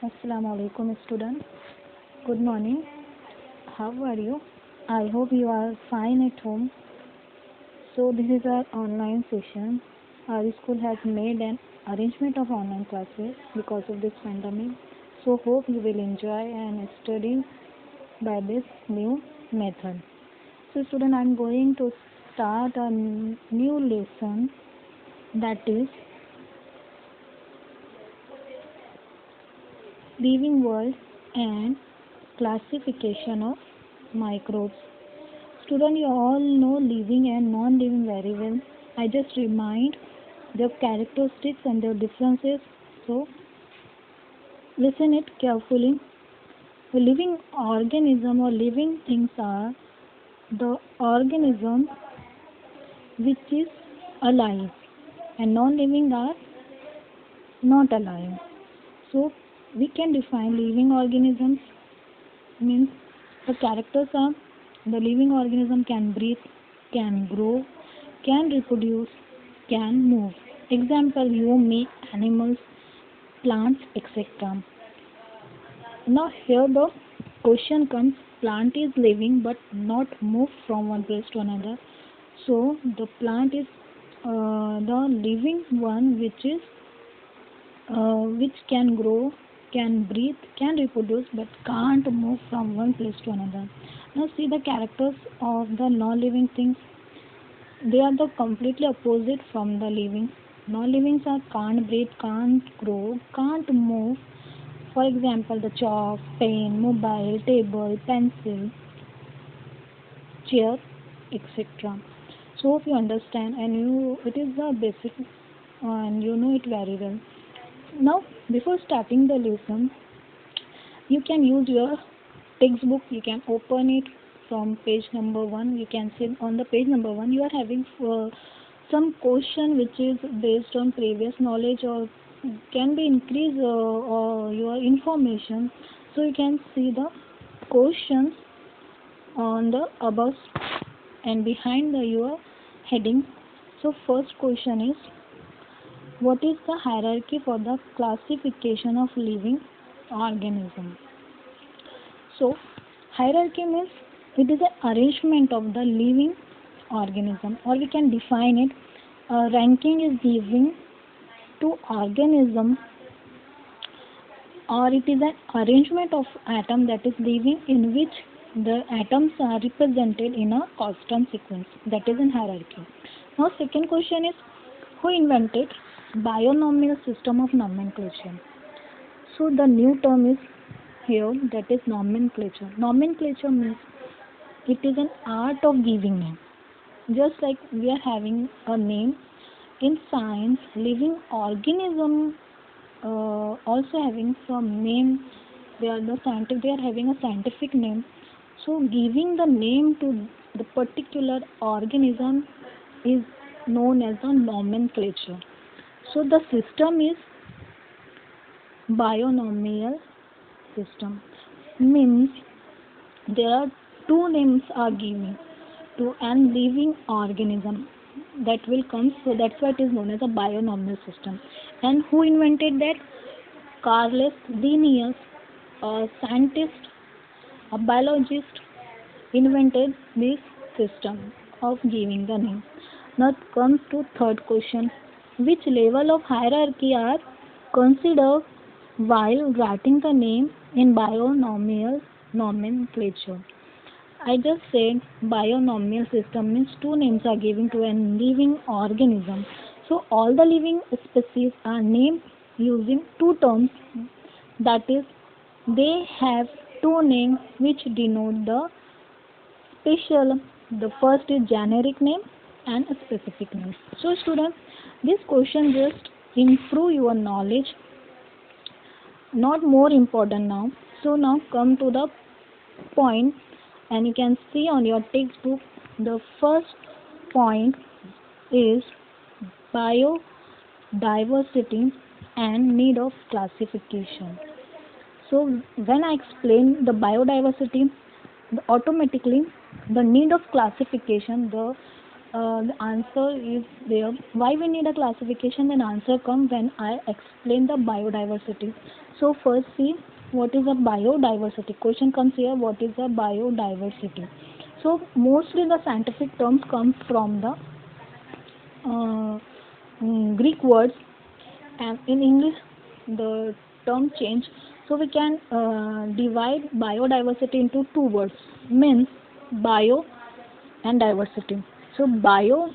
Assalamu alaikum students. Good morning. How are you? I hope you are fine at home. So this is our online session. Our school has made an arrangement of online classes because of this pandemic. So hope you will enjoy and study by this new method. So student, I am going to start a new lesson, that is living world and classification of microbes. Student, you all know living and non-living very well. I just remind their characteristics and their differences. So listen it carefully. The living organism or living things are the organism which is alive, and non-living are not alive. So we can define living organisms means the characters are: the living organism can breathe, can grow, can reproduce, can move. Example: you, me, animals, plants, etc. Now here the question comes: plant is living but not move from one place to another. So the plant is the living one which can grow, can breathe, can reproduce, but can't move from one place to another. Now see the characters of the non-living things. They are the completely opposite from the living. Non-livings are can't breathe, can't grow, can't move. For example, the chalk, pen, mobile, table, pencil, chair, etc. So if you understand and it is the basic and you know it very well. Now, before starting the lesson, you can use your textbook. You can open it from page number 1. You can see on the page number 1 you are having some question which is based on previous knowledge or can be increase or your information. So you can see the questions on the above and behind your heading. So first question is: what is the hierarchy for the classification of living organism? So hierarchy means it is an arrangement of the living organism, or we can define it. Ranking is given to organism, or it is an arrangement of atom that is living in which the atoms are represented in a constant sequence, that is in hierarchy. Now second question is: who invented binomial system of nomenclature? So the new term is here, that is nomenclature. Nomenclature means it is an art of giving name. Just like we are having a name in science, living organism also having some name. They are having a scientific name. So giving the name to the particular organism is known as a nomenclature. So the system is binomial system, means there are two names are given to an living organism that will come, so that's why it is known as a binomial system. And who invented that? Carlos Linnaeus, a scientist, a biologist, invented this system of giving the name. Now comes to third question: which level of hierarchy are considered while writing the name in binomial nomenclature? I just said binomial system means two names are given to a living organism. So all the living species are named using two terms, that is they have two names which denote the special. The first is generic name and a specific name. So students, this question just improve your knowledge, not more important now. So now come to the point, and you can see on your textbook the first point is biodiversity and need of classification. So when I explain the biodiversity, automatically the need of classification, the The answer is there. Why we need a classification? Then answer come when I explain the biodiversity. So first see what is a biodiversity. Question comes here. What is a biodiversity? So mostly the scientific terms come from the Greek words, and in English the term change. So we can divide biodiversity into two words, means bio and diversity. So bio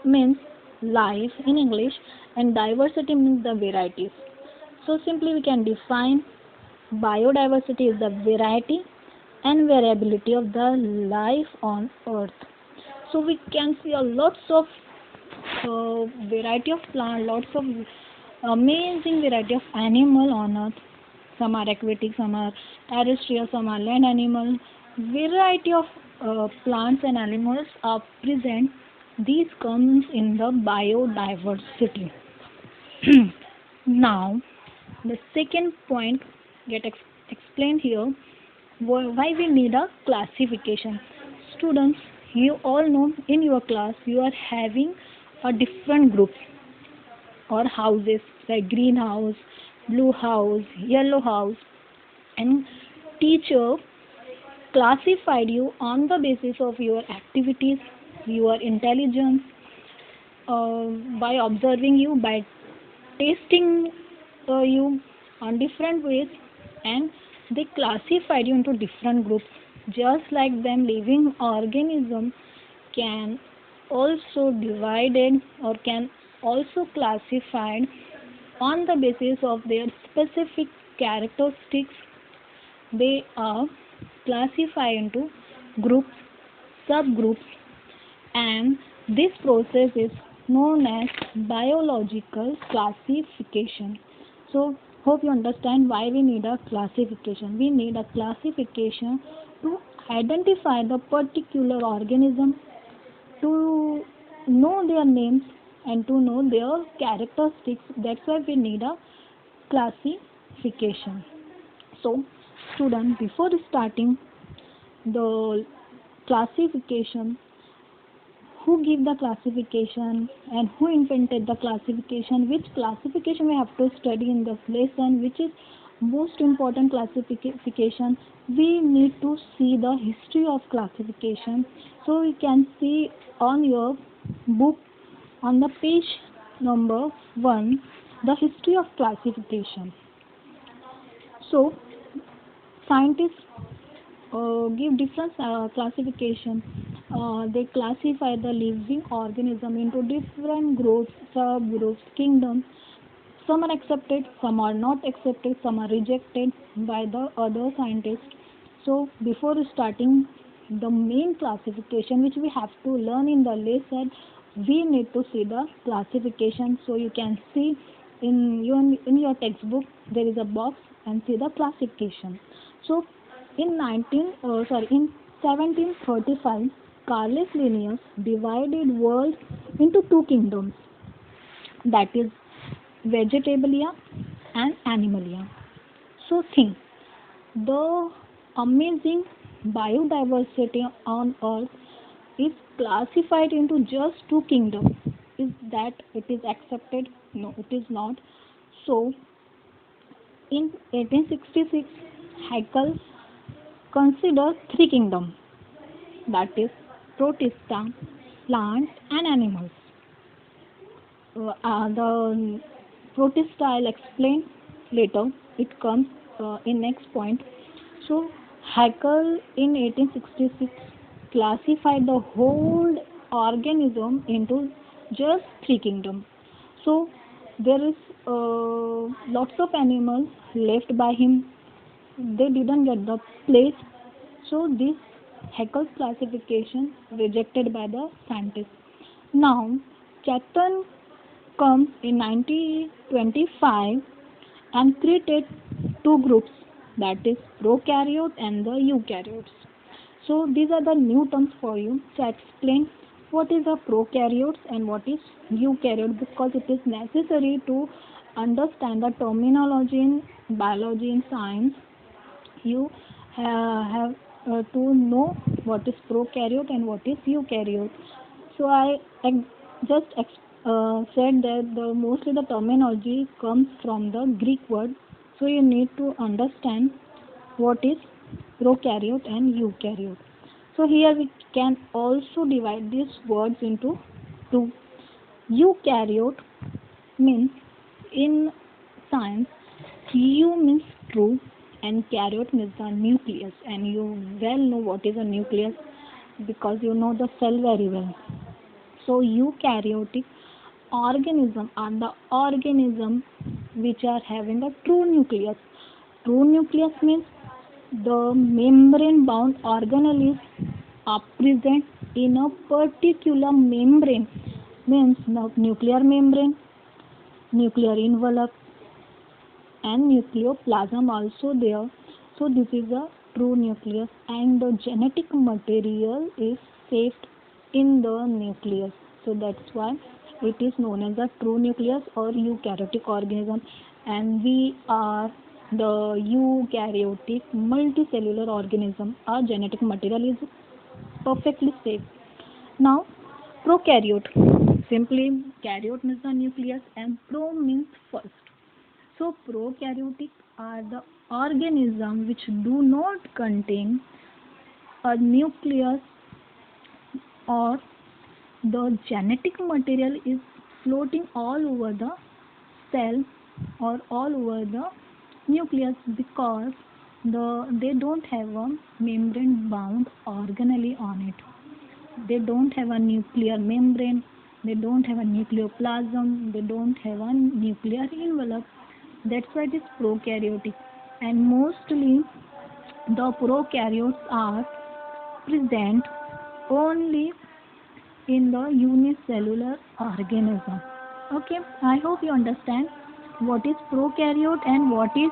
means life in English, and diversity means the varieties. So simply we can define biodiversity is the variety and variability of the life on earth. So we can see a lots of variety of plant, lots of amazing variety of animal on earth. Some are aquatic, some are terrestrial, some are land animal. Variety of plants and animals are present. These comes in the biodiversity. Now, the second point get explained here. Why we need a classification. Students, you all know in your class you are having a different groups or houses like green house, blue house, yellow house, and teacher classified you on the basis of your activities, your intelligence, by observing you, by testing you on different ways, and they classified you into different groups. Just like them, living organism can also divided or can also classified on the basis of their specific characteristics. They are classified into groups, subgroups, and this process is known as biological classification. So, hope you understand why we need a classification. We need a classification to identify the particular organism, to know their names, and to know their characteristics. That's why we need a classification. So, student, before starting the classification, who give the classification and who invented the classification, which classification we have to study in this lesson, which is most important classification, we need to see the history of classification. So you can see on your book on the page number 1 the history of classification. So scientists give different classification. They classify the living organism into different groups, subgroups, kingdoms. Some are accepted, some are not accepted, some are rejected by the other scientists. So before starting the main classification which we have to learn in the lesson, we need to see the classification. So you can see in your textbook there is a box and see the classification. So in 1735, Carolus Linnaeus divided world into two kingdoms, that is Vegetabilia and Animalia. So think, the amazing biodiversity on earth is classified into just two kingdoms. Is that it is accepted? No, it is not. So in 1866, Haeckel considered three kingdoms, that is Protista, plants and animals. The Protista I'll explain later. It comes in next point. So Haeckel in 1866 classified the whole organism into just three kingdoms. So there is lots of animals left by him. They didn't get the place. So this Haeckel's classification rejected by the scientists. Now Catton comes in 1925 and created two groups, that is prokaryote and the eukaryotes. So these are the new terms for you. So explain what is a prokaryotes and what is eukaryote, because it is necessary to understand the terminology in biology and science. You have to know what is prokaryote and what is eukaryote. So just said that mostly the terminology comes from the Greek word. So you need to understand what is prokaryote and eukaryote. So here we can also divide these words into two. Eukaryote means in science, eu means true and karyote means the nucleus, and you well know what is a nucleus because you know the cell very well. So eukaryotic organism are the organism which are having a true nucleus. True nucleus means the membrane bound organelles are present in a particular membrane, means the nuclear membrane, nuclear envelope and nucleoplasm also there. So this is a true nucleus, and the genetic material is saved in the nucleus. So that's why it is known as a true nucleus or eukaryotic organism, and we are the eukaryotic multicellular organism. Our genetic material is perfectly safe. Now prokaryote, simply karyote means the nucleus and pro means first. So prokaryotic are the organisms which do not contain a nucleus, or the genetic material is floating all over the cell or all over the nucleus, because they don't have a membrane bound organelle on it. They don't have a nuclear membrane, they don't have a nucleoplasm, they don't have a nuclear envelope. That's why it is prokaryotic. And mostly the prokaryotes are present only in the unicellular organism. Okay, I hope you understand what is prokaryote and what is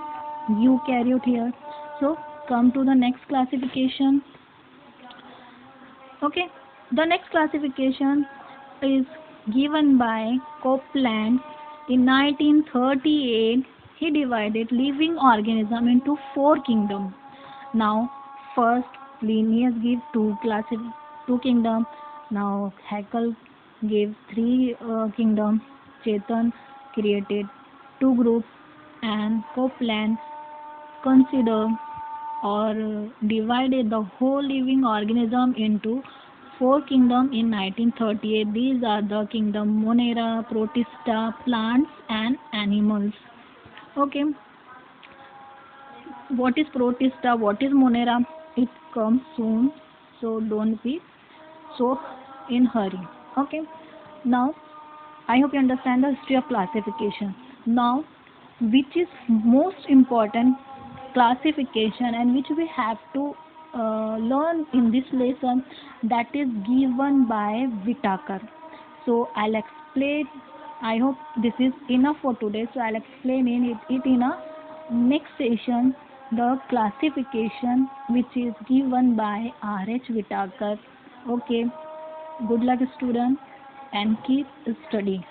eukaryote here. So come to the next classification. Okay, the next classification is given by Copeland in 1938. He divided living organism into four kingdoms. Now, first Linnaeus gave two kingdoms. Now Haeckel gave three kingdoms. Chetan created two groups, and Copeland considered or divided the whole living organism into four kingdoms in 1938. These are the kingdom Monera, Protista, plants and animals. Okay, what is Protista? What is Monera? It comes soon, so don't be so in hurry. Okay, now I hope you understand the history of classification. Now, which is most important classification and which we have to learn in this lesson, that is given by Whittaker. So I'll explain. I hope this is enough for today. So I'll explain it in a next session, the classification which is given by R.H. Whittaker. Okay. Good luck, student, and keep studying.